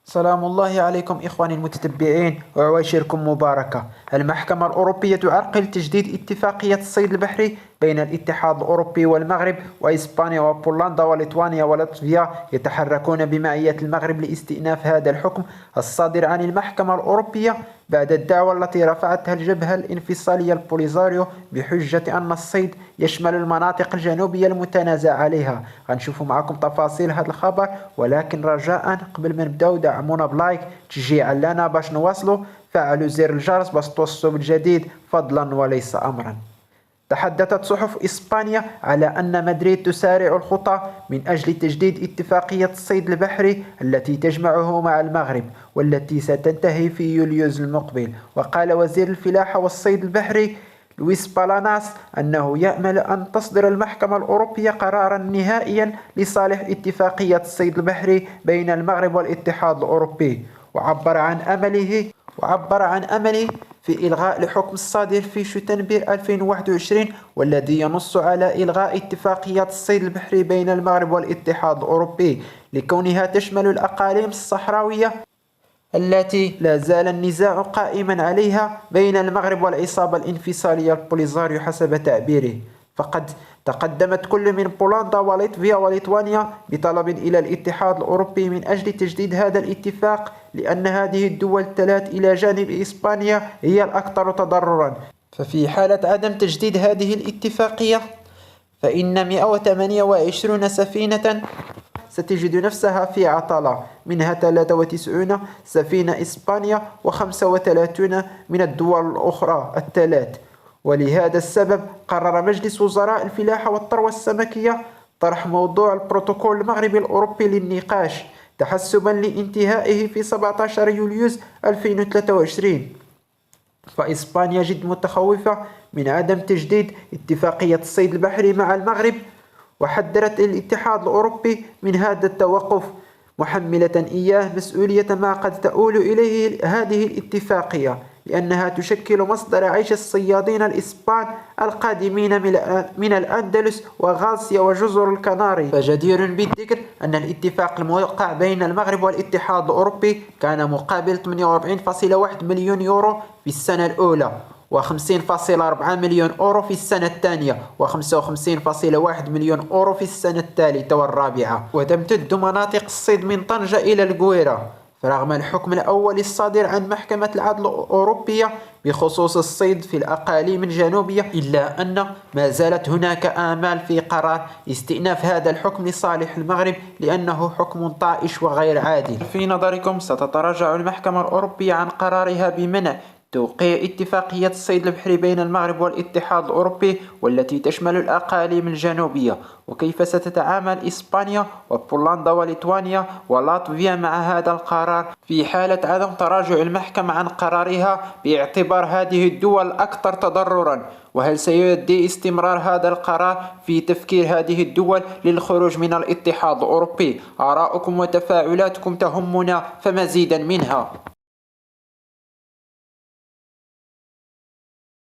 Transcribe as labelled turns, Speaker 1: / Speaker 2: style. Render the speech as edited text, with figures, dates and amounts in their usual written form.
Speaker 1: سلام الله عليكم إخواني المتتبعين وعواشركم مباركة. المحكمة الأوروبية تعرقل تجديد اتفاقية الصيد البحري بين الاتحاد الأوروبي والمغرب، وإسبانيا وبولندا وليتوانيا ولاتفيا يتحركون بمعية المغرب لاستئناف هذا الحكم الصادر عن المحكمة الأوروبية بعد الدعوى التي رفعتها الجبهة الانفصالية البوليزاريو بحجة أن الصيد يشمل المناطق الجنوبية المتنازع عليها. غنشوفوا معكم تفاصيل هذا الخبر، ولكن رجاء قبل ما نبداو دعمونا بلايك تشجيعا لنا باش نواصلوا. فعلوا زر الجرس باش توصلوا بالجديد فضلا وليس أمرا. تحدثت صحف إسبانيا على أن مدريد تسارع الخطى من أجل تجديد اتفاقية الصيد البحري التي تجمعه مع المغرب، والتي ستنتهي في يوليوز المقبل. وقال وزير الفلاحة والصيد البحري لويس بالاناس أنه يأمل أن تصدر المحكمة الأوروبية قرارا نهائيا لصالح اتفاقية الصيد البحري بين المغرب والاتحاد الأوروبي، وعبر عن أمله في إلغاء الحكم الصادر في شتنبر 2021 والذي ينص على إلغاء اتفاقية الصيد البحري بين المغرب والاتحاد الأوروبي لكونها تشمل الأقاليم الصحراوية التي لا زال النزاع قائما عليها بين المغرب والعصابة الانفصالية البوليزاريو حسب تعبيره. فقد تقدمت كل من بولندا ولاتفيا وليتوانيا بطلب إلى الاتحاد الأوروبي من أجل تجديد هذا الاتفاق، لأن هذه الدول الثلاث إلى جانب إسبانيا هي الأكثر تضررا. ففي حالة عدم تجديد هذه الاتفاقية فإن 128 سفينة ستجد نفسها في عطلة، منها 93 سفينة إسبانيا و35 من الدول الأخرى الثلاث. ولهذا السبب قرر مجلس وزراء الفلاحة والثروة السمكية طرح موضوع البروتوكول المغربي الأوروبي للنقاش تحسبا لانتهائه في 17 يوليوز 2023. فإسبانيا جد متخوفة من عدم تجديد اتفاقية الصيد البحري مع المغرب، وحذرت الاتحاد الأوروبي من هذا التوقف، محملة إياه مسؤولية ما قد تؤول إليه هذه الاتفاقية، لأنها تشكل مصدر عيش الصيادين الإسبان القادمين من الأندلس وغالسيا وجزر الكناري. فجدير بالذكر أن الاتفاق الموقع بين المغرب والاتحاد الأوروبي كان مقابل 48.1 مليون يورو في السنة الأولى، و50.4 مليون أورو في السنة الثانية، و55.1 مليون أورو في السنة الثالثة والرابعة. وتمتد مناطق الصيد من طنجة إلى القويرة. فرغم الحكم الأول الصادر عن محكمة العدل الأوروبية بخصوص الصيد في الأقاليم الجنوبية، إلا أن ما زالت هناك آمال في قرار استئناف هذا الحكم لصالح المغرب، لأنه حكم طائش وغير عادل. في نظركم ستتراجع المحكمة الأوروبية عن قرارها بمنع توقيع اتفاقية الصيد البحري بين المغرب والاتحاد الأوروبي والتي تشمل الأقاليم الجنوبية؟ وكيف ستتعامل إسبانيا وبولندا وليتوانيا ولاتفيا مع هذا القرار في حالة عدم تراجع المحكمة عن قرارها باعتبار هذه الدول أكثر تضررا؟ وهل سيؤدي استمرار هذا القرار في تفكير هذه الدول للخروج من الاتحاد الأوروبي؟ آراؤكم وتفاعلاتكم تهمنا، فمزيدا منها.